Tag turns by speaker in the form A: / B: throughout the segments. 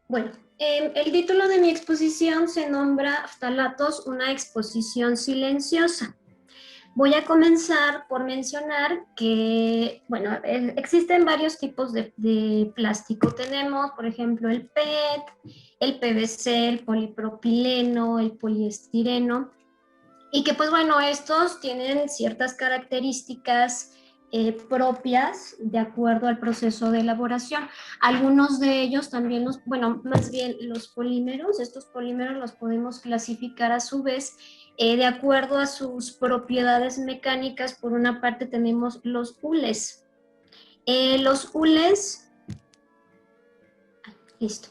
A: Bueno, el título de mi exposición se nombra Ftalatos, una exposición silenciosa. Voy a comenzar por mencionar que, bueno, existen varios tipos de plástico. Tenemos, por ejemplo, el PET, el PVC, el polipropileno, el poliestireno, y que pues bueno, estos tienen ciertas características propias de acuerdo al proceso de elaboración. Algunos de ellos también bueno, más bien los polímeros, estos polímeros los podemos clasificar a su vez de acuerdo a sus propiedades mecánicas. Por una parte tenemos los hules. Los hules, listo.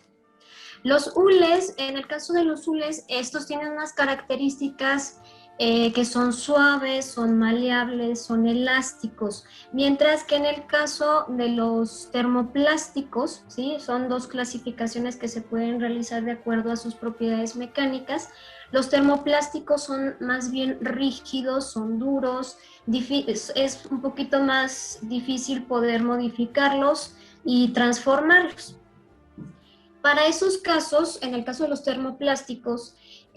A: Los hules, en el caso de los hules, estos tienen unas características que son suaves, son maleables, son elásticos, mientras que en el caso de los termoplásticos, ¿sí? Son dos clasificaciones que se pueden realizar de acuerdo a sus propiedades mecánicas. Los termoplásticos son más bien rígidos, son duros, es un poquito más difícil poder modificarlos y transformarlos. Para esos casos, en el caso de los termoplásticos,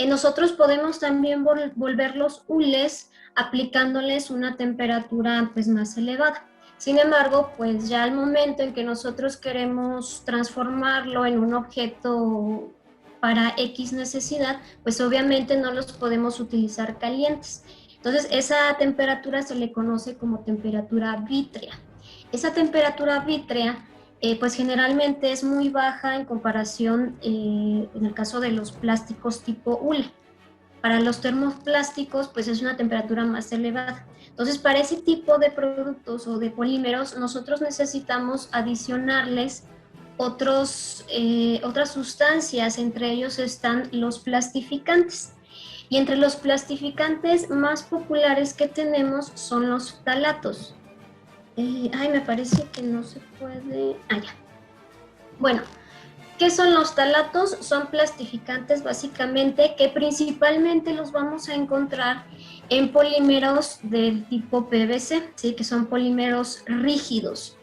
A: nosotros podemos también volver los hules aplicándoles una temperatura pues más elevada. Sin embargo, pues ya al momento en que nosotros queremos transformarlo en un objeto para X necesidad, pues obviamente no los podemos utilizar calientes. Entonces, esa temperatura se le conoce como temperatura vítrea. Esa temperatura vítrea pues generalmente es muy baja en comparación en el caso de los plásticos tipo hule. Para los termoplásticos pues es una temperatura más elevada. Entonces para ese tipo de productos o de polímeros nosotros necesitamos adicionarles otras sustancias, entre ellos están los plastificantes. Y entre los plastificantes más populares que tenemos son los ftalatos. Me parece que no se puede. Ya. Bueno, ¿qué son los ftalatos? Son plastificantes básicamente que principalmente los vamos a encontrar en polímeros del tipo PVC, ¿sí? Que son polímeros rígidos.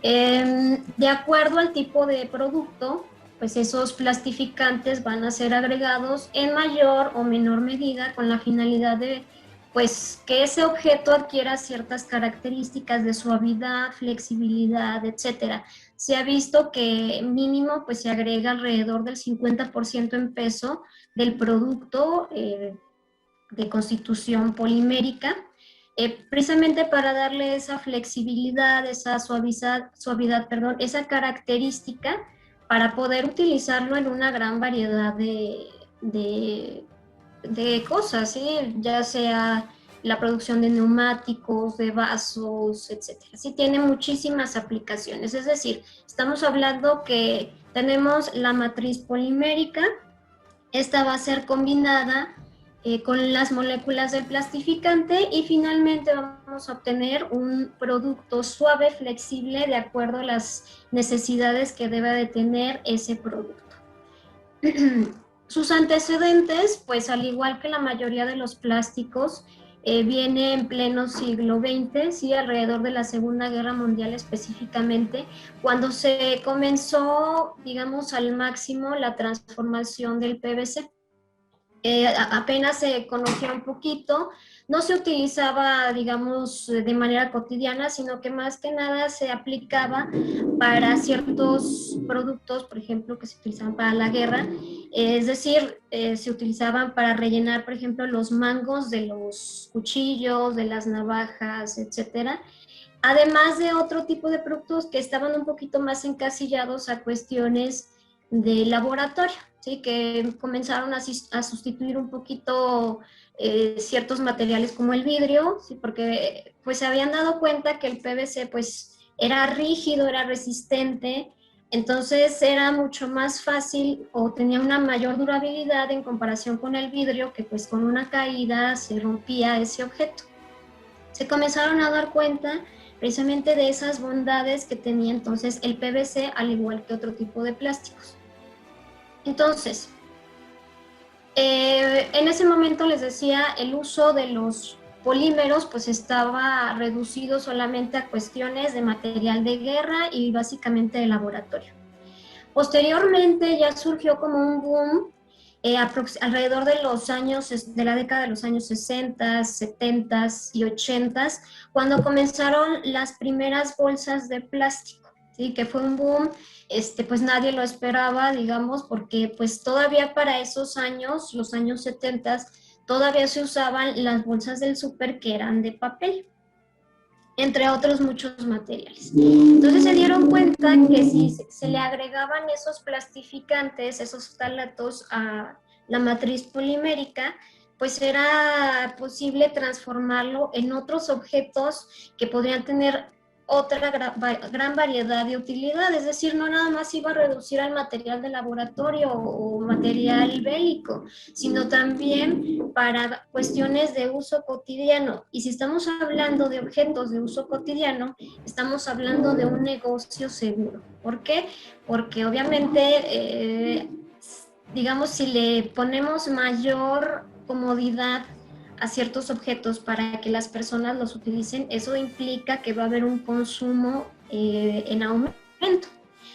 A: De acuerdo al tipo de producto, pues esos plastificantes van a ser agregados en mayor o menor medida con la finalidad de pues que ese objeto adquiera ciertas características de suavidad, flexibilidad, etcétera. Se ha visto que mínimo pues se agrega alrededor del 50% en peso del producto de constitución polimérica, precisamente para darle esa flexibilidad, esa suavidad, perdón, esa característica para poder utilizarlo en una gran variedad de cosas, ¿sí? Ya sea la producción de neumáticos, de vasos, etcétera. Sí, tiene muchísimas aplicaciones, es decir, estamos hablando que tenemos la matriz polimérica, esta va a ser combinada con las moléculas del plastificante y finalmente vamos a obtener un producto suave, flexible, de acuerdo a las necesidades que debe de tener ese producto. Sus antecedentes, pues al igual que la mayoría de los plásticos, viene en pleno siglo XX, ¿sí? Alrededor de la Segunda Guerra Mundial específicamente, cuando se comenzó, digamos, al máximo la transformación del PVC. Apenas se conocía un poquito, no se utilizaba, digamos, de manera cotidiana, sino que más que nada se aplicaba para ciertos productos, por ejemplo, que se utilizaban para la guerra, es decir, se utilizaban para rellenar, por ejemplo, los mangos de los cuchillos, de las navajas, etcétera. Además de otro tipo de productos que estaban un poquito más encasillados a cuestiones de laboratorio, ¿sí? Que comenzaron a sustituir un poquito ciertos materiales como el vidrio, ¿sí? Porque pues se habían dado cuenta que el PVC pues era rígido, era resistente, entonces era mucho más fácil o tenía una mayor durabilidad en comparación con el vidrio, que pues con una caída se rompía ese objeto. Se comenzaron a dar cuenta precisamente de esas bondades que tenía entonces el PVC, al igual que otro tipo de plásticos. Entonces, en ese momento les decía, el uso de los polímeros pues estaba reducido solamente a cuestiones de material de guerra y básicamente de laboratorio. Posteriormente ya surgió como un boom alrededor de los años, de la década de los años 60, 70 y 80, cuando comenzaron las primeras bolsas de plástico, ¿sí? Que fue un boom, pues nadie lo esperaba, digamos, porque pues todavía para esos años, los años 70, todavía se usaban las bolsas del súper que eran de papel, entre otros muchos materiales. Entonces se dieron cuenta que si se le agregaban esos plastificantes, esos ftalatos a la matriz polimérica, pues era posible transformarlo en otros objetos que podrían tener otra gran variedad de utilidad, es decir, no nada más iba a reducir al material de laboratorio o material bélico, sino también para cuestiones de uso cotidiano. Y si estamos hablando de objetos de uso cotidiano, estamos hablando de un negocio seguro. ¿Por qué? Porque obviamente, digamos, si le ponemos mayor comodidad a ciertos objetos para que las personas los utilicen, eso implica que va a haber un consumo en aumento.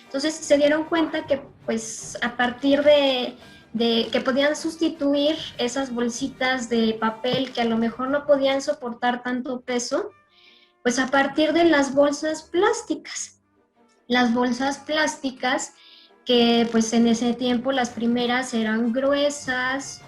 A: Entonces se dieron cuenta que pues a partir de que podían sustituir esas bolsitas de papel que a lo mejor no podían soportar tanto peso, pues a partir de las bolsas plásticas. Las bolsas plásticas que pues en ese tiempo las primeras eran gruesas,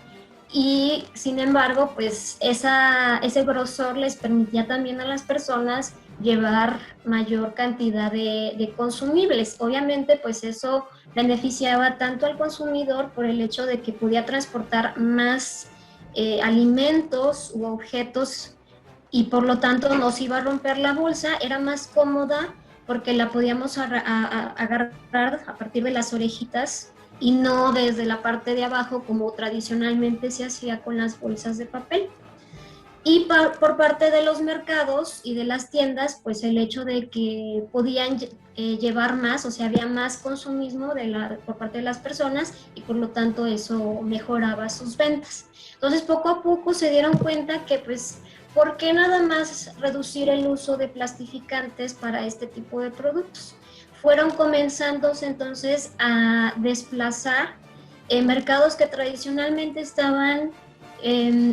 A: y sin embargo, pues ese grosor les permitía también a las personas llevar mayor cantidad de consumibles. Obviamente, pues eso beneficiaba tanto al consumidor por el hecho de que podía transportar más alimentos u objetos y por lo tanto no se iba a romper la bolsa, era más cómoda porque la podíamos agarrar a partir de las orejitas y no desde la parte de abajo como tradicionalmente se hacía con las bolsas de papel. Y por parte de los mercados y de las tiendas, pues el hecho de que podían llevar más, o sea, había más consumismo por parte de las personas y por lo tanto eso mejoraba sus ventas. Entonces poco a poco se dieron cuenta que pues, ¿por qué nada más reducir el uso de plastificantes para este tipo de productos? Fueron comenzando entonces a desplazar mercados que tradicionalmente estaban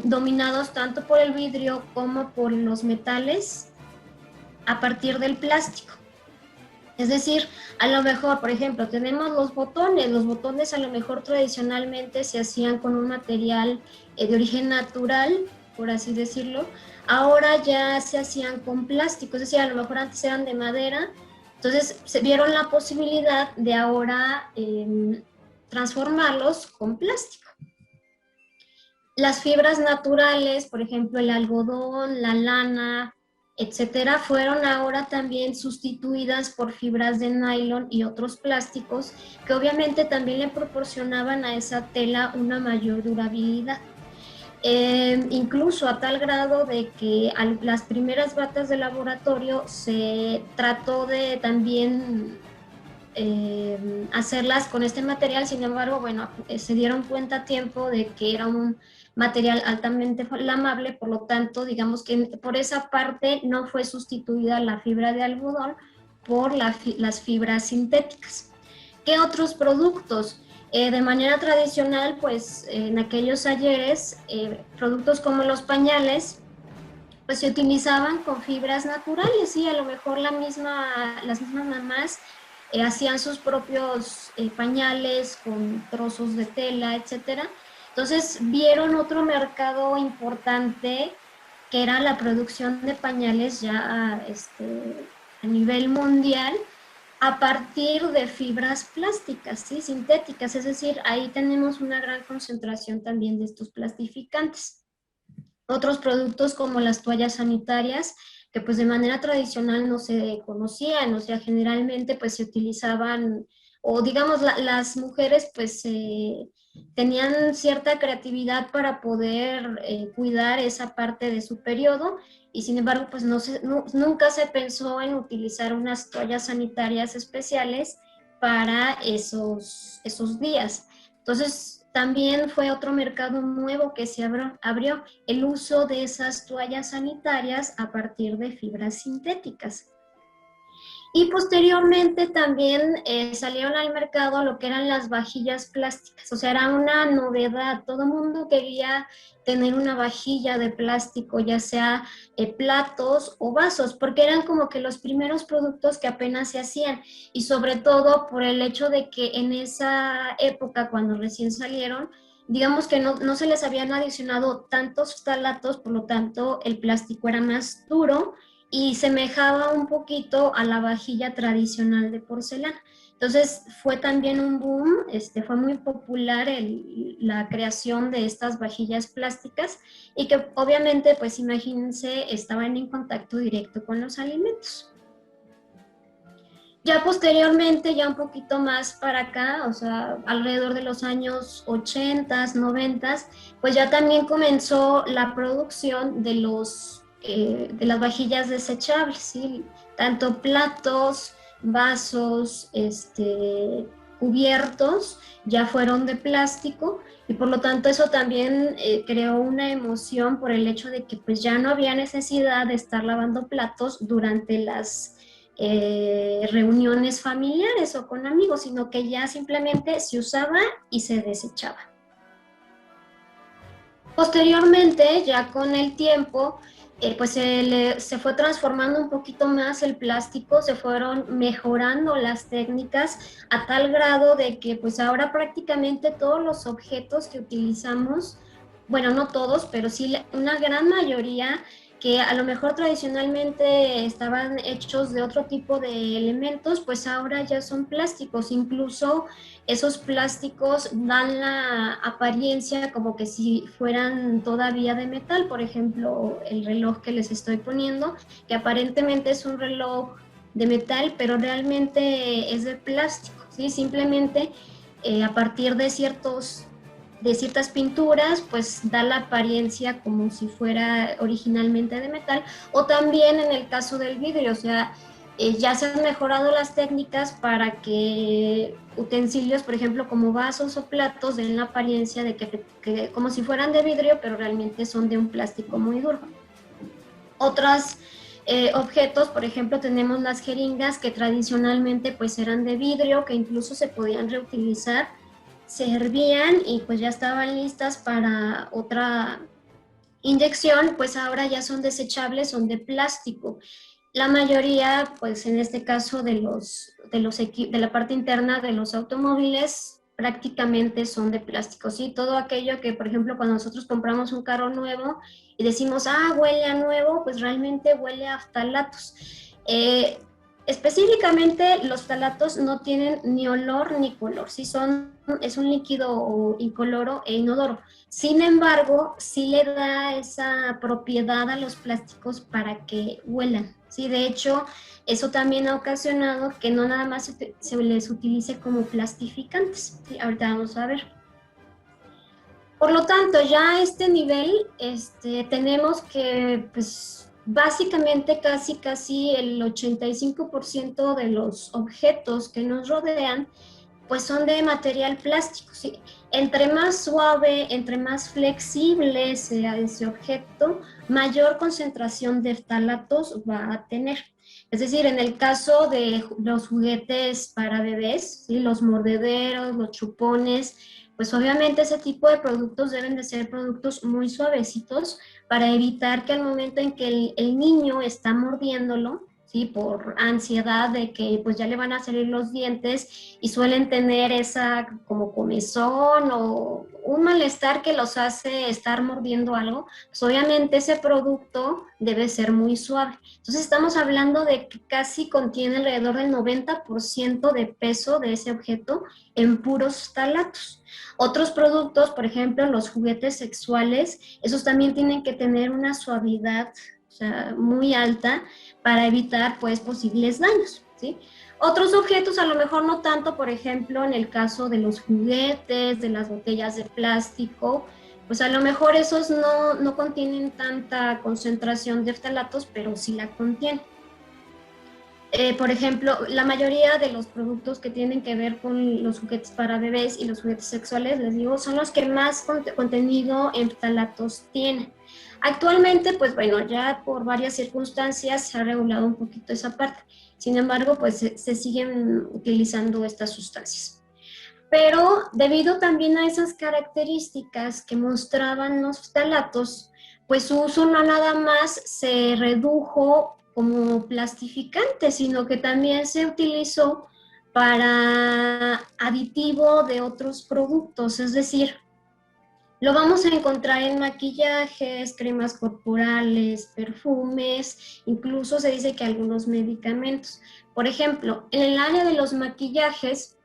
A: dominados tanto por el vidrio como por los metales a partir del plástico. Es decir, a lo mejor, por ejemplo, tenemos los botones a lo mejor tradicionalmente se hacían con un material de origen natural, por así decirlo, ahora ya se hacían con plástico, es decir, a lo mejor antes eran de madera, entonces se vieron la posibilidad de ahora transformarlos con plástico. Las fibras naturales, por ejemplo, el algodón, la lana, etcétera, fueron ahora también sustituidas por fibras de nylon y otros plásticos que obviamente también le proporcionaban a esa tela una mayor durabilidad. Incluso a tal grado de que las primeras batas de laboratorio se trató de también hacerlas con este material, sin embargo, bueno, se dieron cuenta a tiempo de que era un material altamente flamable, por lo tanto, digamos que por esa parte no fue sustituida la fibra de algodón por las fibras sintéticas. ¿Qué otros productos? De manera tradicional, pues en aquellos ayeres, productos como los pañales, pues se utilizaban con fibras naturales, y a lo mejor las mismas mamás hacían sus propios pañales con trozos de tela, etcétera. Entonces vieron otro mercado importante que era la producción de pañales ya a nivel mundial a partir de fibras plásticas, ¿sí? Sintéticas, es decir, ahí tenemos una gran concentración también de estos plastificantes. Otros productos como las toallas sanitarias, que pues de manera tradicional no se conocían, o sea, generalmente pues se utilizaban, o digamos las mujeres pues tenían cierta creatividad para poder cuidar esa parte de su periodo, y sin embargo pues nunca se pensó en utilizar unas toallas sanitarias especiales para esos días. Entonces, también fue otro mercado nuevo que se abrió el uso de esas toallas sanitarias a partir de fibras sintéticas. Y posteriormente también salieron al mercado lo que eran las vajillas plásticas, o sea, era una novedad, todo el mundo quería tener una vajilla de plástico, ya sea platos o vasos, porque eran como que los primeros productos que apenas se hacían, y sobre todo por el hecho de que en esa época, cuando recién salieron, digamos que no se les habían adicionado tantos ftalatos, por lo tanto el plástico era más duro y semejaba un poquito a la vajilla tradicional de porcelana. Entonces fue también un boom, fue muy popular la creación de estas vajillas plásticas y que obviamente, pues imagínense, estaban en contacto directo con los alimentos. Ya posteriormente, ya un poquito más para acá, o sea, alrededor de los años 80, 90, pues ya también comenzó la producción de las vajillas desechables, ¿sí? Tanto platos, vasos, cubiertos, ya fueron de plástico y por lo tanto eso también creó una emoción por el hecho de que pues ya no había necesidad de estar lavando platos durante las reuniones familiares o con amigos, sino que ya simplemente se usaba y se desechaba. Posteriormente, ya con el tiempo, pues se fue transformando un poquito más el plástico, se fueron mejorando las técnicas a tal grado de que pues ahora prácticamente todos los objetos que utilizamos, bueno, no todos, pero sí una gran mayoría que a lo mejor tradicionalmente estaban hechos de otro tipo de elementos, pues ahora ya son plásticos, incluso esos plásticos dan la apariencia como que si fueran todavía de metal. Por ejemplo, el reloj que les estoy poniendo, que aparentemente es un reloj de metal, pero realmente es de plástico, ¿sí? Simplemente a partir de ciertas pinturas, pues da la apariencia como si fuera originalmente de metal, o también en el caso del vidrio, o sea, ya se han mejorado las técnicas para que utensilios, por ejemplo, como vasos o platos, den la apariencia de que como si fueran de vidrio, pero realmente son de un plástico muy duro. Otros objetos, por ejemplo, tenemos las jeringas que tradicionalmente pues eran de vidrio, que incluso se podían reutilizar, se hervían y pues ya estaban listas para otra inyección, pues ahora ya son desechables, son de plástico. La mayoría, pues en este caso de la parte interna de los automóviles, prácticamente son de plástico, ¿sí? Todo aquello que, por ejemplo, cuando nosotros compramos un carro nuevo y decimos, ah, huele a nuevo, pues realmente huele a ftalatos. Específicamente, los ftalatos no tienen ni olor ni color, ¿sí? Es un líquido incoloro e inodoro. Sin embargo, sí le da esa propiedad a los plásticos para que huelan, ¿sí? De hecho, eso también ha ocasionado que no nada más se les utilice como plastificantes, ¿sí? Ahorita vamos a ver. Por lo tanto, ya a este nivel tenemos que, pues, básicamente casi el 85% de los objetos que nos rodean pues son de material plástico, ¿sí? Entre más suave, entre más flexible sea ese objeto, mayor concentración de ftalatos va a tener. Es decir, en el caso de los juguetes para bebés, ¿sí? Los mordederos, los chupones, pues obviamente ese tipo de productos deben de ser productos muy suavecitos para evitar que al momento en que el niño está mordiéndolo, ¿sí? Por ansiedad de que pues ya le van a salir los dientes y suelen tener esa como comezón o un malestar que los hace estar mordiendo algo, pues obviamente ese producto debe ser muy suave. Entonces estamos hablando de que casi contiene alrededor del 90% de peso de ese objeto en puros ftalatos. Otros productos, por ejemplo, los juguetes sexuales, esos también tienen que tener una suavidad, o sea, muy alta para evitar pues posibles daños, ¿sí? Otros objetos a lo mejor no tanto, por ejemplo, en el caso de los juguetes, de las botellas de plástico, pues a lo mejor esos no contienen tanta concentración de ftalatos, pero sí la contienen. Por ejemplo, la mayoría de los productos que tienen que ver con los juguetes para bebés y los juguetes sexuales, les digo, son los que más contenido en ftalatos tienen. Actualmente, pues bueno, ya por varias circunstancias se ha regulado un poquito esa parte. Sin embargo, pues se siguen utilizando estas sustancias. Pero debido también a esas características que mostraban los ftalatos, pues su uso no nada más se redujo como plastificante, sino que también se utilizó para aditivo de otros productos, es decir, lo vamos a encontrar en maquillajes, cremas corporales, perfumes, incluso se dice que algunos medicamentos. Por ejemplo, en el área de los maquillajes,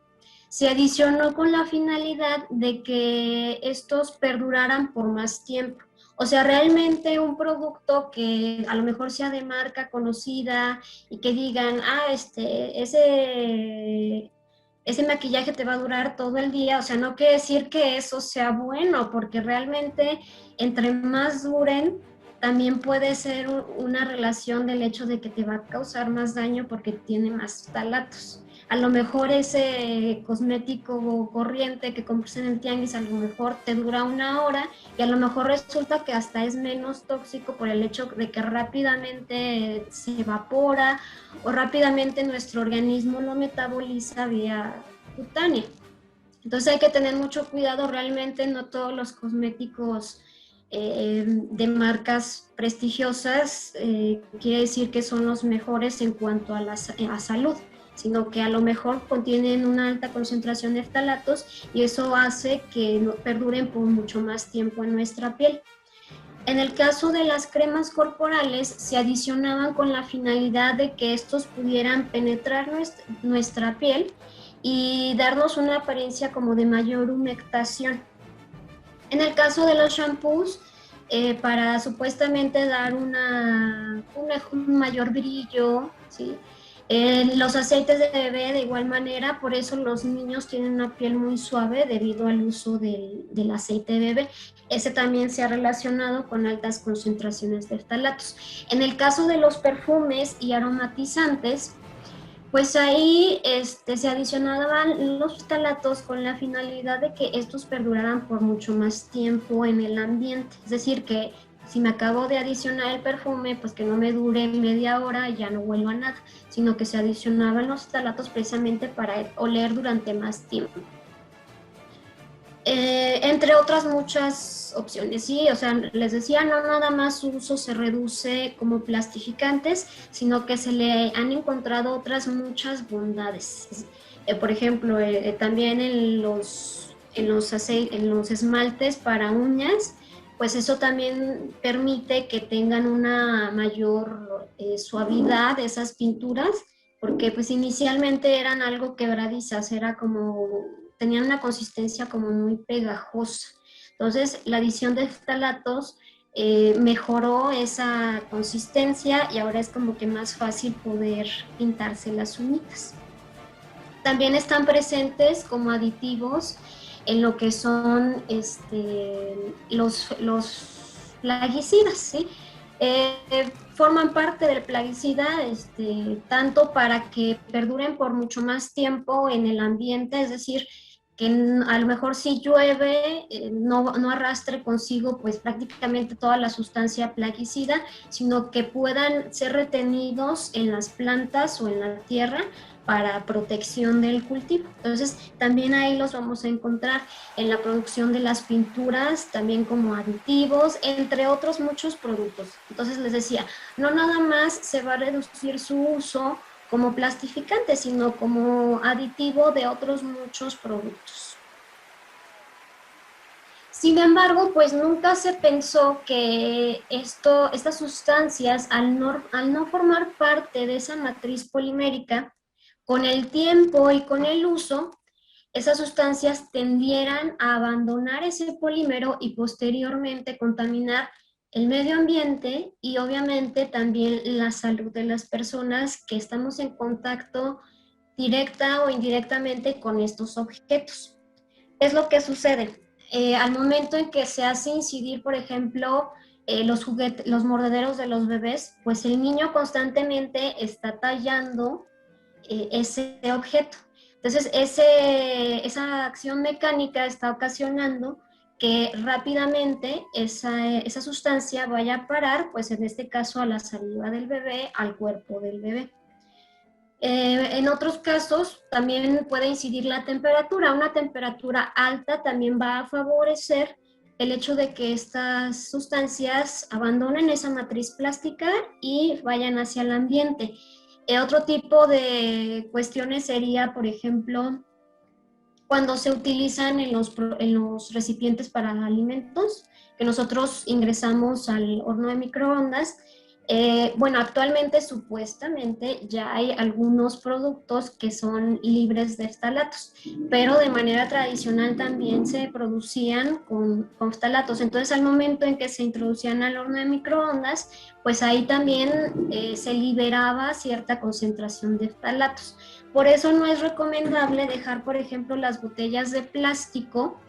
A: se adicionó con la finalidad de que estos perduraran por más tiempo. O sea, realmente un producto que a lo mejor sea de marca conocida y que digan, ese maquillaje te va a durar todo el día, o sea, no quiere decir que eso sea bueno, porque realmente entre más duren, también puede ser una relación del hecho de que te va a causar más daño porque tiene más ftalatos. A lo mejor ese cosmético corriente que compras en el tianguis a lo mejor te dura 1 hora y a lo mejor resulta que hasta es menos tóxico por el hecho de que rápidamente se evapora o rápidamente nuestro organismo lo metaboliza vía cutánea. Entonces hay que tener mucho cuidado, realmente no todos los cosméticos de marcas prestigiosas quiere decir que son los mejores en cuanto a salud, sino que a lo mejor contienen una alta concentración de ftalatos y eso hace que no perduren por mucho más tiempo en nuestra piel. En el caso de las cremas corporales, se adicionaban con la finalidad de que estos pudieran penetrar nuestra piel y darnos una apariencia como de mayor humectación. En el caso de los shampoos, para supuestamente dar un mayor brillo, ¿sí? Los aceites de bebé de igual manera, por eso los niños tienen una piel muy suave debido al uso del aceite de bebé. Ese también se ha relacionado con altas concentraciones de ftalatos. En el caso de los perfumes y aromatizantes, pues ahí se adicionaban los ftalatos con la finalidad de que estos perduraran por mucho más tiempo en el ambiente. Es decir, que si me acabo de adicionar el perfume, pues que no me dure media hora y ya no huelo a nada, sino que se adicionaban los ftalatos precisamente para oler durante más tiempo. Entre otras muchas opciones, sí, o sea, les decía, no nada más su uso se reduce como plastificantes, sino que se le han encontrado otras muchas bondades. Por ejemplo, también en los esmaltes para uñas, pues eso también permite que tengan una mayor suavidad esas pinturas, porque pues inicialmente eran algo quebradizas, era como tenían una consistencia como muy pegajosa. Entonces, la adición de ftalatos mejoró esa consistencia y ahora es como que más fácil poder pintarse las uñitas. También están presentes como aditivos en lo que son los plaguicidas, ¿sí? Forman parte del plaguicida tanto para que perduren por mucho más tiempo en el ambiente, es decir, que a lo mejor si llueve no arrastre consigo pues prácticamente toda la sustancia plaguicida, sino que puedan ser retenidos en las plantas o en la tierra para protección del cultivo. Entonces, también ahí los vamos a encontrar en la producción de las pinturas, también como aditivos, entre otros muchos productos. Entonces, les decía, no nada más se va a reducir su uso como plastificante, sino como aditivo de otros muchos productos. Sin embargo, pues nunca se pensó que estas sustancias, al no formar parte de esa matriz polimérica, con el tiempo y con el uso, esas sustancias tendieran a abandonar ese polímero y posteriormente contaminar el medio ambiente y obviamente también la salud de las personas que estamos en contacto directa o indirectamente con estos objetos. Es lo que sucede. Al momento en que se hace incidir, por ejemplo, los mordederos de los bebés, pues el niño constantemente está tallando ese objeto. Entonces, esa acción mecánica está ocasionando que rápidamente esa sustancia vaya a parar, pues en este caso a la saliva del bebé, al cuerpo del bebé. En otros casos también puede incidir la temperatura. Una temperatura alta también va a favorecer el hecho de que estas sustancias abandonen esa matriz plástica y vayan hacia el ambiente. Otro tipo de cuestiones sería, por ejemplo, cuando se utilizan en los recipientes para alimentos que nosotros ingresamos al horno de microondas. Bueno, actualmente supuestamente ya hay algunos productos que son libres de ftalatos, pero de manera tradicional también se producían con ftalatos. Entonces, al momento en que se introducían al horno de microondas, pues ahí también se liberaba cierta concentración de ftalatos. Por eso no es recomendable dejar, por ejemplo, las botellas de plástico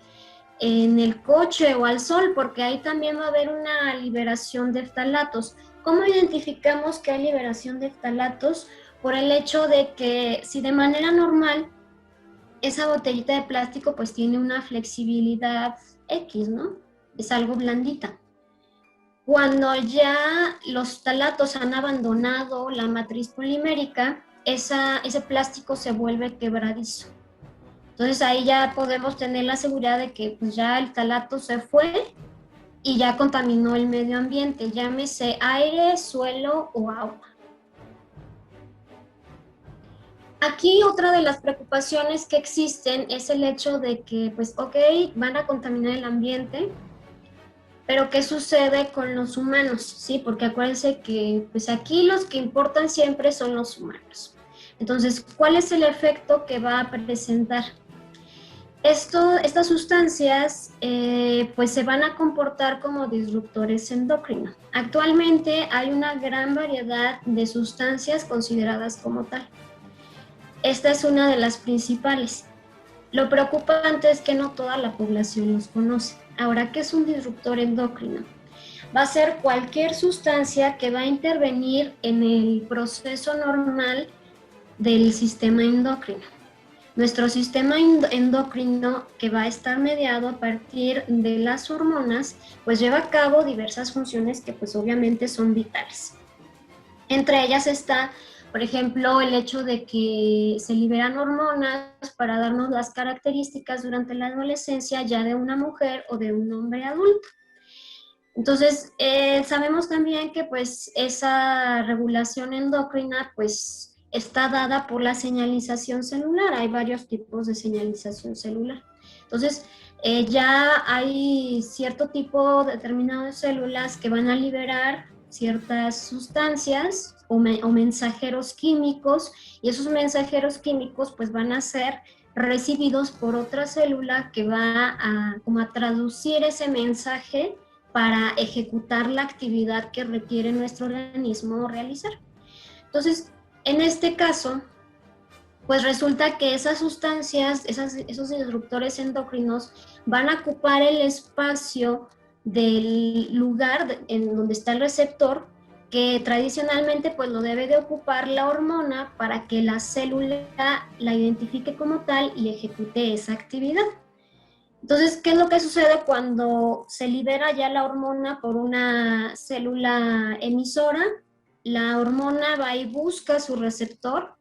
A: en el coche o al sol, porque ahí también va a haber una liberación de ftalatos. ¿Cómo identificamos que hay liberación de ftalatos? Por el hecho de que si de manera normal esa botellita de plástico pues tiene una flexibilidad X, ¿no? Es algo blandita. Cuando ya los ftalatos han abandonado la matriz polimérica, ese plástico se vuelve quebradizo. Entonces ahí ya podemos tener la seguridad de que pues, ya el ftalato se fue y ya contaminó el medio ambiente, llámese aire, suelo o agua. Aquí otra de las preocupaciones que existen es el hecho de que, pues, ok, van a contaminar el ambiente, pero ¿qué sucede con los humanos? Sí, porque acuérdense que, pues, aquí los que importan siempre son los humanos. Entonces, ¿cuál es el efecto que va a presentar? Estas sustancias pues se van a comportar como disruptores endocrinos. Actualmente hay una gran variedad de sustancias consideradas como tal. Esta es una de las principales. Lo preocupante es que no toda la población los conoce. Ahora, ¿qué es un disruptor endocrino? Va a ser cualquier sustancia que va a intervenir en el proceso normal del sistema endocrino. Nuestro sistema endocrino, que va a estar mediado a partir de las hormonas, pues lleva a cabo diversas funciones que pues obviamente son vitales. Entre ellas está, por ejemplo, el hecho de que se liberan hormonas para darnos las características durante la adolescencia ya de una mujer o de un hombre adulto. Entonces, sabemos también que pues esa regulación endocrina pues está dada por la señalización celular. Hay varios tipos de señalización celular. Entonces, ya hay cierto tipo determinado de células que van a liberar ciertas sustancias o mensajeros químicos, y esos mensajeros químicos pues van a ser recibidos por otra célula que va como a traducir ese mensaje para ejecutar la actividad que requiere nuestro organismo realizar. Entonces, en este caso, pues resulta que esas sustancias, esos disruptores endocrinos van a ocupar el espacio del lugar en donde está el receptor, que tradicionalmente pues lo debe de ocupar la hormona para que la célula la identifique como tal y ejecute esa actividad. Entonces, ¿qué es lo que sucede cuando se libera ya la hormona por una célula emisora? La hormona va y busca su receptor,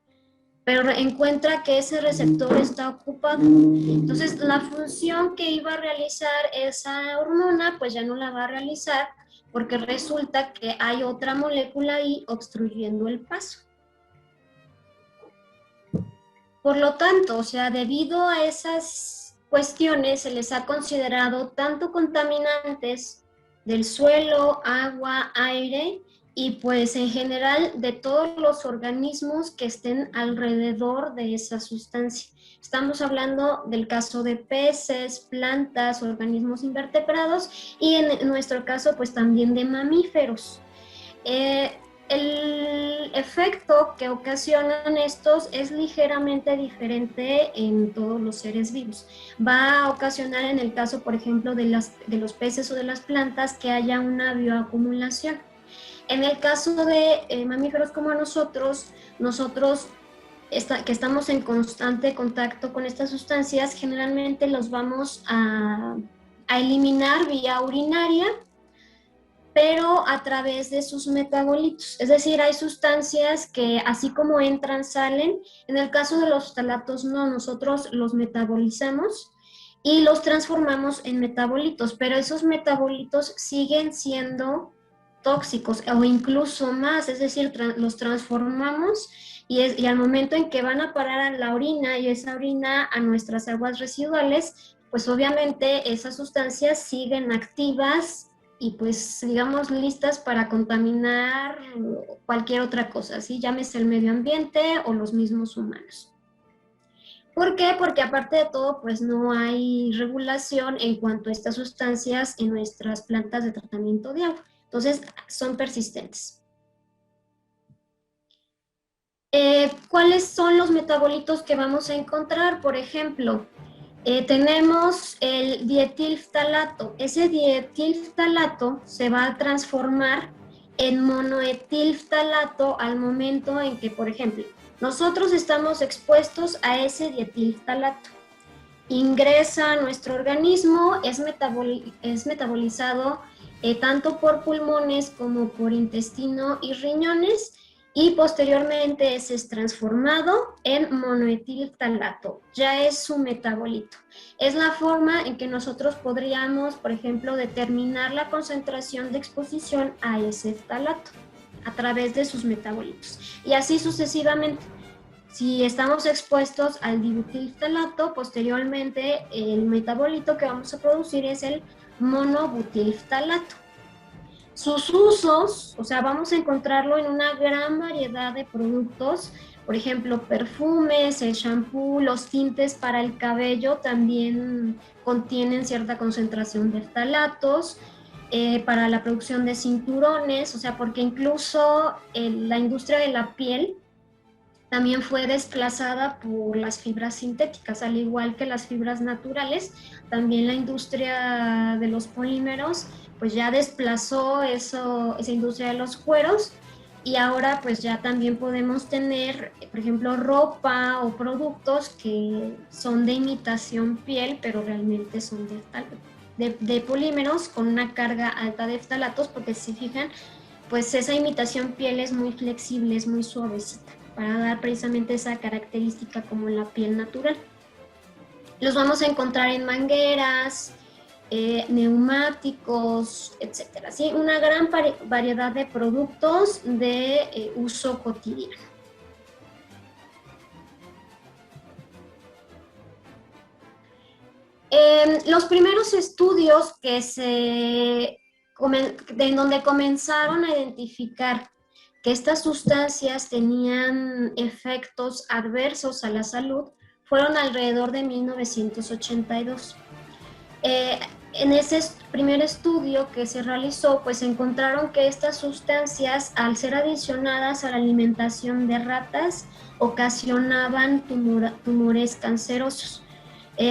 A: pero encuentra que ese receptor está ocupado. Entonces, la función que iba a realizar esa hormona, pues ya no la va a realizar porque resulta que hay otra molécula ahí obstruyendo el paso. Por lo tanto, o sea, debido a esas cuestiones se les ha considerado tanto contaminantes del suelo, agua, aire y pues en general de todos los organismos que estén alrededor de esa sustancia. Estamos hablando del caso de peces, plantas, organismos invertebrados y en nuestro caso pues también de mamíferos. El efecto que ocasionan estos es ligeramente diferente en todos los seres vivos. Va a ocasionar en el caso, por ejemplo, de los peces o de las plantas que haya una bioacumulación. En el caso de mamíferos como nosotros que estamos en constante contacto con estas sustancias, generalmente los vamos a eliminar vía urinaria, pero a través de sus metabolitos. Es decir, hay sustancias que así como entran, salen. En el caso de los ftalatos no, nosotros los metabolizamos y los transformamos en metabolitos, pero esos metabolitos siguen siendo tóxicos o incluso más, es decir, los transformamos y al momento en que van a parar a la orina y esa orina a nuestras aguas residuales, pues obviamente esas sustancias siguen activas y pues digamos listas para contaminar cualquier otra cosa, ¿sí? Llámese el medio ambiente o los mismos humanos. ¿Por qué? Porque aparte de todo, pues no hay regulación en cuanto a estas sustancias en nuestras plantas de tratamiento de agua. Entonces, son persistentes. ¿Cuáles son los metabolitos que vamos a encontrar? Por ejemplo, tenemos el dietilftalato. Ese dietilftalato se va a transformar en monoetilftalato al momento en que, por ejemplo, nosotros estamos expuestos a ese dietilftalato. Ingresa a nuestro organismo, es metabolizado tanto por pulmones como por intestino y riñones, y posteriormente es transformado en monoetilftalato. Ya es su metabolito. Es la forma en que nosotros podríamos, por ejemplo, determinar la concentración de exposición a ese ftalato a través de sus metabolitos. Y así sucesivamente. Si estamos expuestos al dibutilftalato, posteriormente el metabolito que vamos a producir es el monobutilftalato. Sus usos, o sea, vamos a encontrarlo en una gran variedad de productos, por ejemplo, perfumes, el shampoo, los tintes para el cabello también contienen cierta concentración de ftalatos, para la producción de cinturones, o sea, porque incluso la industria de la piel también fue desplazada por las fibras sintéticas, al igual que las fibras naturales. También la industria de los polímeros pues ya desplazó esa industria de los cueros, y ahora pues ya también podemos tener, por ejemplo, ropa o productos que son de imitación piel, pero realmente son de polímeros con una carga alta de ftalatos, porque si fijan, pues esa imitación piel es muy flexible, es muy suavecita, para dar precisamente esa característica como la piel natural. Los vamos a encontrar en mangueras, neumáticos, etcétera. ¿Sí? Una gran variedad de productos de uso cotidiano. Los primeros estudios en donde comenzaron a identificar que estas sustancias tenían efectos adversos a la salud fueron alrededor de 1982. En ese primer estudio que se realizó, pues encontraron que estas sustancias, al ser adicionadas a la alimentación de ratas, ocasionaban tumores cancerosos.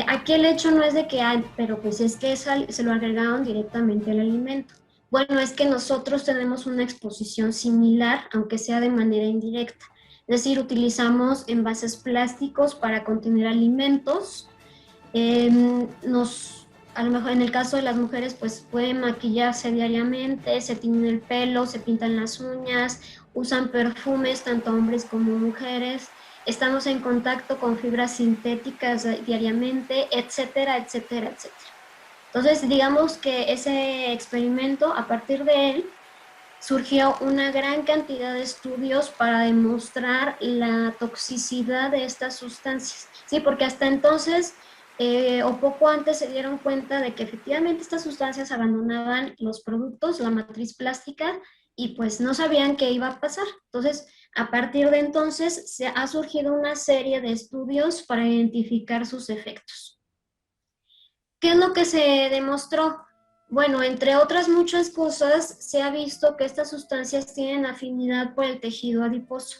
A: Aquí el hecho no es de que hay, pero pues es que se lo agregaron directamente al alimento. Bueno, es que nosotros tenemos una exposición similar, aunque sea de manera indirecta. Es decir, utilizamos envases plásticos para contener alimentos. A lo mejor en el caso de las mujeres, pues pueden maquillarse diariamente, se tiñen el pelo, se pintan las uñas, usan perfumes, tanto hombres como mujeres. Estamos en contacto con fibras sintéticas diariamente, etcétera, etcétera, etcétera. Entonces, digamos que ese experimento, a partir de él, surgió una gran cantidad de estudios para demostrar la toxicidad de estas sustancias. Sí, porque hasta entonces, o poco antes, se dieron cuenta de que efectivamente estas sustancias abandonaban los productos, la matriz plástica, y pues no sabían qué iba a pasar. Entonces, a partir de entonces, se ha surgido una serie de estudios para identificar sus efectos. ¿Qué es lo que se demostró? Bueno, entre otras muchas cosas, se ha visto que estas sustancias tienen afinidad por el tejido adiposo.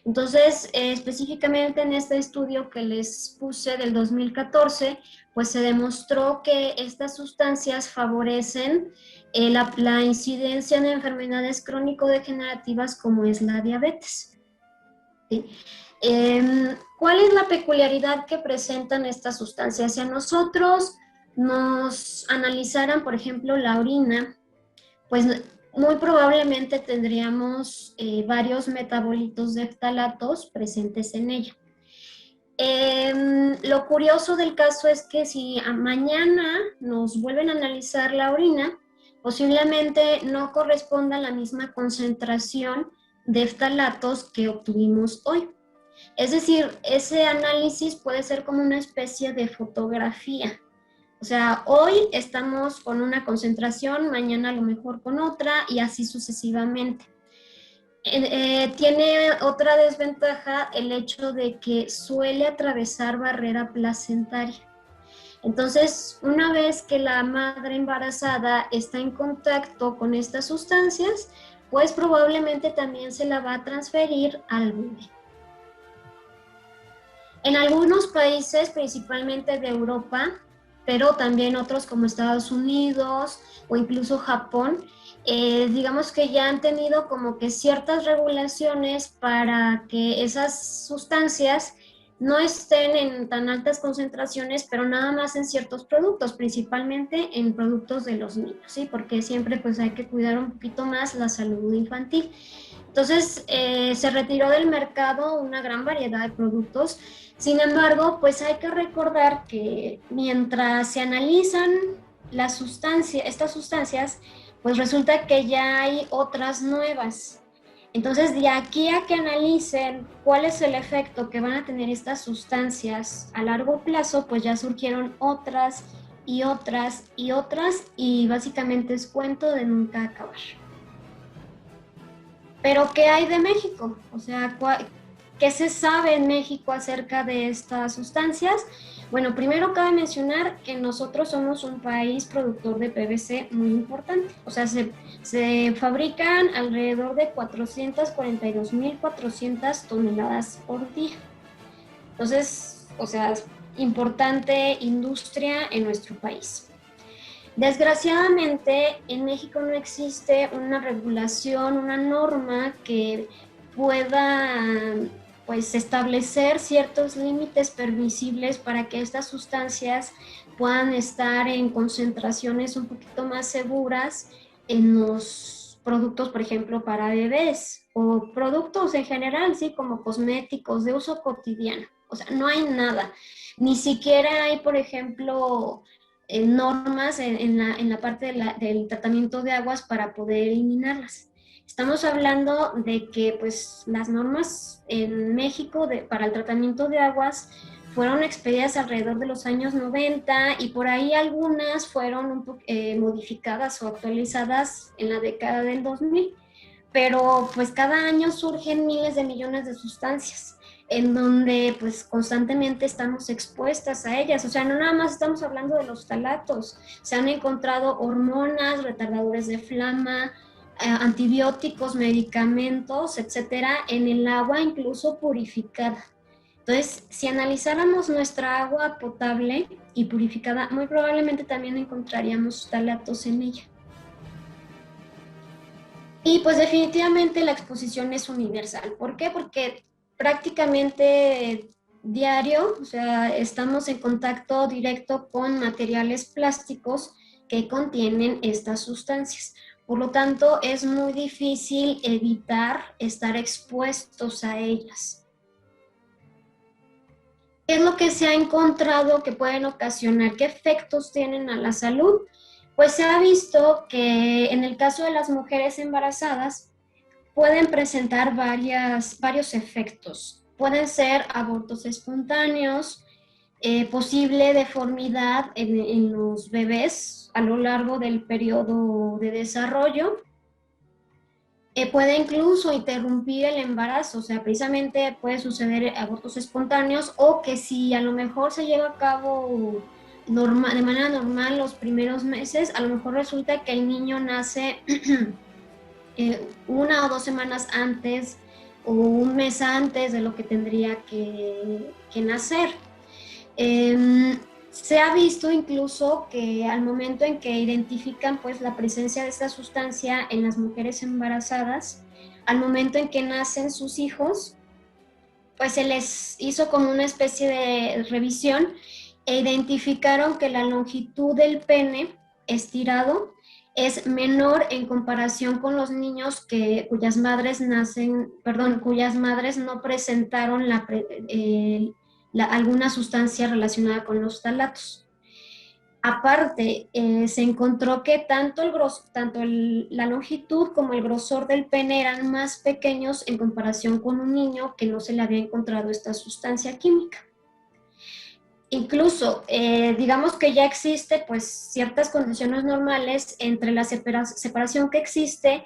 A: Entonces, específicamente en este estudio que les puse del 2014, pues se demostró que estas sustancias favorecen la incidencia de enfermedades crónico-degenerativas como es la diabetes. ¿sí? ¿Cuál es la peculiaridad que presentan estas sustancias? Si a nosotros nos analizaran, por ejemplo, la orina, pues muy probablemente tendríamos varios metabolitos de ftalatos presentes en ella. Lo curioso del caso es que si mañana nos vuelven a analizar la orina, posiblemente no corresponda a la misma concentración de ftalatos que obtuvimos hoy. Es decir, ese análisis puede ser como una especie de fotografía. O sea, hoy estamos con una concentración, mañana a lo mejor con otra y así sucesivamente. Tiene otra desventaja el hecho de que suele atravesar barrera placentaria. Entonces, una vez que la madre embarazada está en contacto con estas sustancias, pues probablemente también se la va a transferir al bebé. En algunos países, principalmente de Europa, pero también otros como Estados Unidos o incluso Japón, digamos que ya han tenido como que ciertas regulaciones para que esas sustancias no estén en tan altas concentraciones, pero nada más en ciertos productos, principalmente en productos de los niños, ¿sí? Porque siempre pues hay que cuidar un poquito más la salud infantil. Entonces, se retiró del mercado una gran variedad de productos. Sin embargo, pues hay que recordar que mientras se analizan estas sustancias, pues resulta que ya hay otras nuevas. Entonces, de aquí a que analicen cuál es el efecto que van a tener estas sustancias a largo plazo, pues ya surgieron otras y otras y otras, y básicamente es cuento de nunca acabar. Pero, ¿qué hay de México? O sea, ¿qué se sabe en México acerca de estas sustancias? Bueno, primero cabe mencionar que nosotros somos un país productor de PVC muy importante. O sea, se fabrican alrededor de 442.400 toneladas por día. Entonces, o sea, importante industria en nuestro país. Desgraciadamente, en México no existe una regulación, una norma que pueda pues establecer ciertos límites permisibles para que estas sustancias puedan estar en concentraciones un poquito más seguras en los productos, por ejemplo, para bebés o productos en general, sí, como cosméticos de uso cotidiano. O sea, no hay nada. Ni siquiera hay, por ejemplo, normas en la parte del tratamiento de aguas para poder eliminarlas. Estamos hablando de que pues, las normas en México para el tratamiento de aguas fueron expedidas alrededor de los años 90 y por ahí algunas fueron modificadas o actualizadas en la década del 2000, pero pues cada año surgen miles de millones de sustancias en donde pues constantemente estamos expuestas a ellas. O sea, no nada más estamos hablando de los ftalatos, se han encontrado hormonas, retardadores de flama, antibióticos, medicamentos, etcétera, en el agua incluso purificada. Entonces, si analizáramos nuestra agua potable y purificada, muy probablemente también encontraríamos ftalatos en ella. Y pues definitivamente la exposición es universal. ¿Por qué? Porque prácticamente diario, o sea, estamos en contacto directo con materiales plásticos que contienen estas sustancias. Por lo tanto, es muy difícil evitar estar expuestos a ellas. ¿Qué es lo que se ha encontrado que pueden ocasionar? ¿Qué efectos tienen a la salud? Pues se ha visto que en el caso de las mujeres embarazadas pueden presentar varios efectos. Pueden ser abortos espontáneos, posible deformidad en los bebés a lo largo del periodo de desarrollo. Puede incluso interrumpir el embarazo, o sea, precisamente puede suceder abortos espontáneos o que si a lo mejor se lleva a cabo de manera normal los primeros meses, a lo mejor resulta que el niño nace 1 o 2 semanas antes o un mes antes de lo que tendría que nacer. Se ha visto incluso que al momento en que identifican pues la presencia de esta sustancia en las mujeres embarazadas, al momento en que nacen sus hijos, pues se les hizo como una especie de revisión e identificaron que la longitud del pene estirado es menor en comparación con los niños cuyas madres cuyas madres no presentaron alguna sustancia relacionada con los talatos. Aparte, se encontró que la longitud como el grosor del pene eran más pequeños en comparación con un niño que no se le había encontrado esta sustancia química. Incluso, digamos que ya existe pues ciertas condiciones normales entre la separación que existe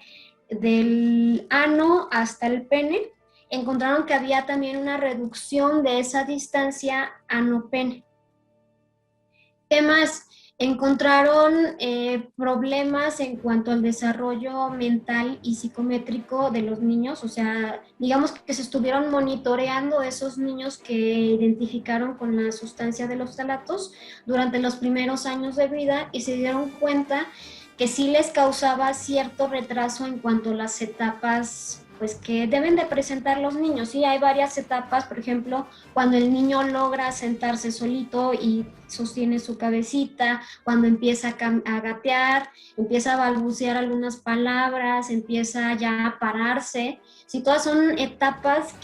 A: del ano hasta el pene. Encontraron que había también una reducción de esa distancia ano-pene. ¿Qué más? Encontraron problemas en cuanto al desarrollo mental y psicométrico de los niños, o sea, digamos que se estuvieron monitoreando esos niños que identificaron con la sustancia de los talatos durante los primeros años de vida y se dieron cuenta que sí les causaba cierto retraso en cuanto a las etapas pues que deben de presentar los niños. Sí, hay varias etapas, por ejemplo, cuando el niño logra sentarse solito y sostiene su cabecita, cuando empieza a gatear, empieza a balbucear algunas palabras, empieza ya a pararse. Sí, todas son etapas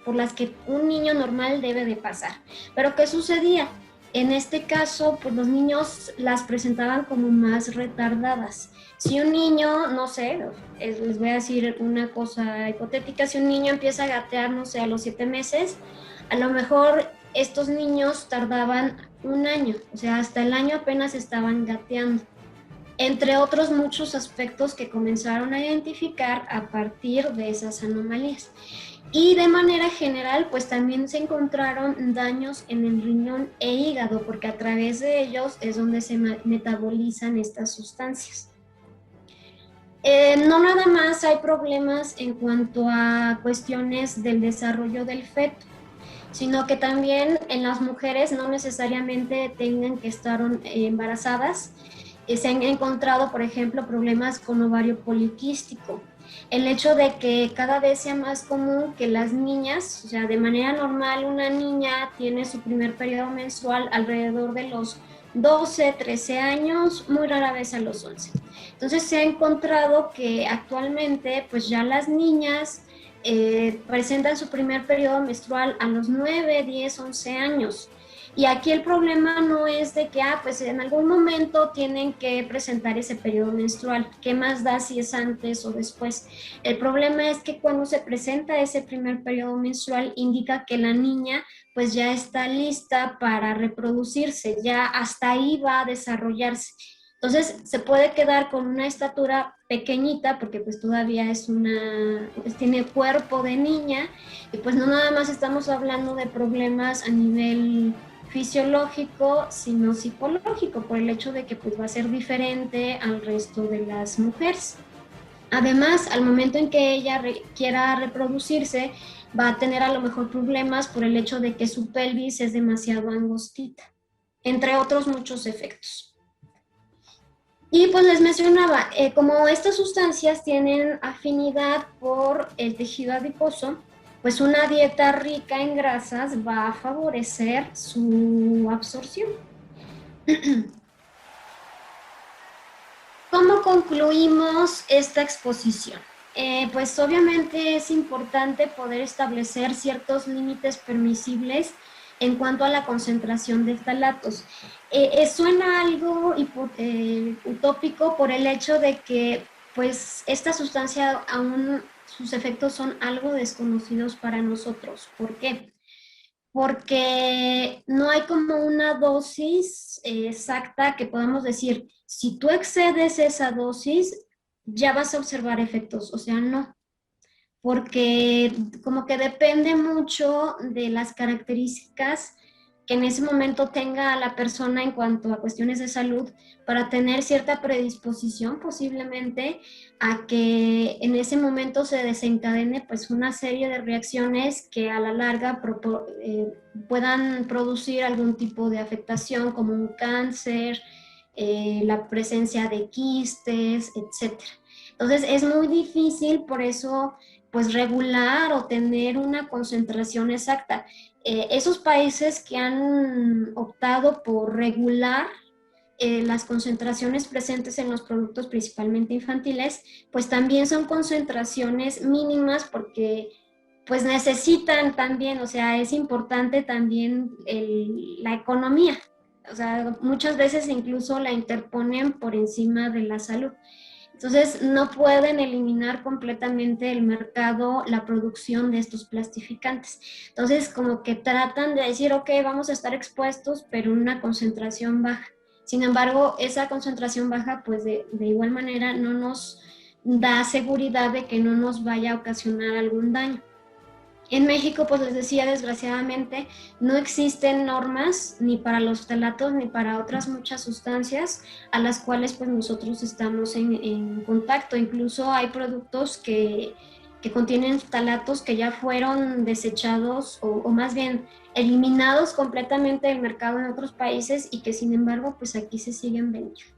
A: por las que un niño normal debe de pasar. Pero ¿qué sucedía? En este caso, pues los niños las presentaban como más retardadas. Si un niño, no sé, les voy a decir una cosa hipotética, si un niño empieza a gatear, no sé, a los 7 meses, a lo mejor estos niños tardaban un año, o sea, hasta el año apenas estaban gateando, entre otros muchos aspectos que comenzaron a identificar a partir de esas anomalías. Y de manera general, pues también se encontraron daños en el riñón e hígado, porque a través de ellos es donde se metabolizan estas sustancias. No nada más hay problemas en cuanto a cuestiones del desarrollo del feto, sino que también en las mujeres no necesariamente tengan que estar embarazadas. Se han encontrado, por ejemplo, problemas con ovario poliquístico. El hecho de que cada vez sea más común que las niñas, o sea, de manera normal una niña tiene su primer periodo menstrual alrededor de los 12, 13 años, muy rara vez a los 11. Entonces se ha encontrado que actualmente pues ya las niñas presentan su primer periodo menstrual a los 9, 10, 11 años. Y aquí el problema no es de que, pues en algún momento tienen que presentar ese periodo menstrual. ¿Qué más da si es antes o después? El problema es que cuando se presenta ese primer periodo menstrual indica que la niña pues ya está lista para reproducirse, ya hasta ahí va a desarrollarse. Entonces se puede quedar con una estatura pequeñita porque pues todavía pues tiene cuerpo de niña y pues no nada más estamos hablando de problemas a nivel fisiológico, sino psicológico, por el hecho de que pues va a ser diferente al resto de las mujeres. Además, al momento en que ella quiera reproducirse, va a tener a lo mejor problemas por el hecho de que su pelvis es demasiado angostita, entre otros muchos efectos. Y pues les mencionaba, como estas sustancias tienen afinidad por el tejido adiposo, pues una dieta rica en grasas va a favorecer su absorción. ¿Cómo concluimos esta exposición? Pues obviamente es importante poder establecer ciertos límites permisibles en cuanto a la concentración de ftalatos. Suena algo utópico por el hecho de que pues esta sustancia aún sus efectos son algo desconocidos para nosotros. ¿Por qué? Porque no hay como una dosis exacta que podamos decir, si tú excedes esa dosis, ya vas a observar efectos, o sea, no, porque como que depende mucho de las características que en ese momento tenga la persona en cuanto a cuestiones de salud para tener cierta predisposición posiblemente a que en ese momento se desencadene pues una serie de reacciones que a la larga puedan producir algún tipo de afectación como un cáncer, la presencia de quistes, etcétera. Entonces es muy difícil, por eso pues regular o tener una concentración exacta. Esos países que han optado por regular las concentraciones presentes en los productos principalmente infantiles, pues también son concentraciones mínimas porque pues necesitan también, o sea, es importante también la economía. O sea, muchas veces incluso la interponen por encima de la salud. Entonces, no pueden eliminar completamente del mercado la producción de estos plastificantes. Entonces, como que tratan de decir, ok, vamos a estar expuestos, pero en una concentración baja. Sin embargo, esa concentración baja, pues de igual manera, no nos da seguridad de que no nos vaya a ocasionar algún daño. En México, pues les decía, desgraciadamente, no existen normas ni para los ftalatos ni para otras muchas sustancias a las cuales pues nosotros estamos en contacto. Incluso hay productos que contienen ftalatos que ya fueron desechados o más bien eliminados completamente del mercado en otros países y que sin embargo pues aquí se siguen vendiendo.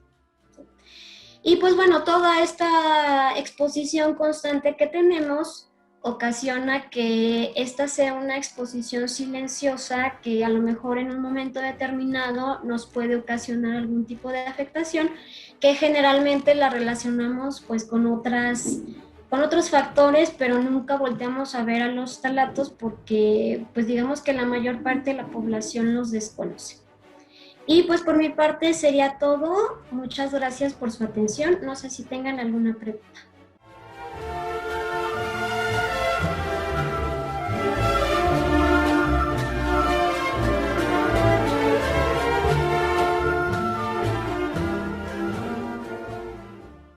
A: Y pues bueno, toda esta exposición constante que tenemos ocasiona que esta sea una exposición silenciosa que a lo mejor en un momento determinado nos puede ocasionar algún tipo de afectación que generalmente la relacionamos pues con otros factores, pero nunca volteamos a ver a los ftalatos porque pues digamos que la mayor parte de la población los desconoce. Y pues por mi parte sería todo. Muchas gracias por su atención. No sé si tengan alguna pregunta.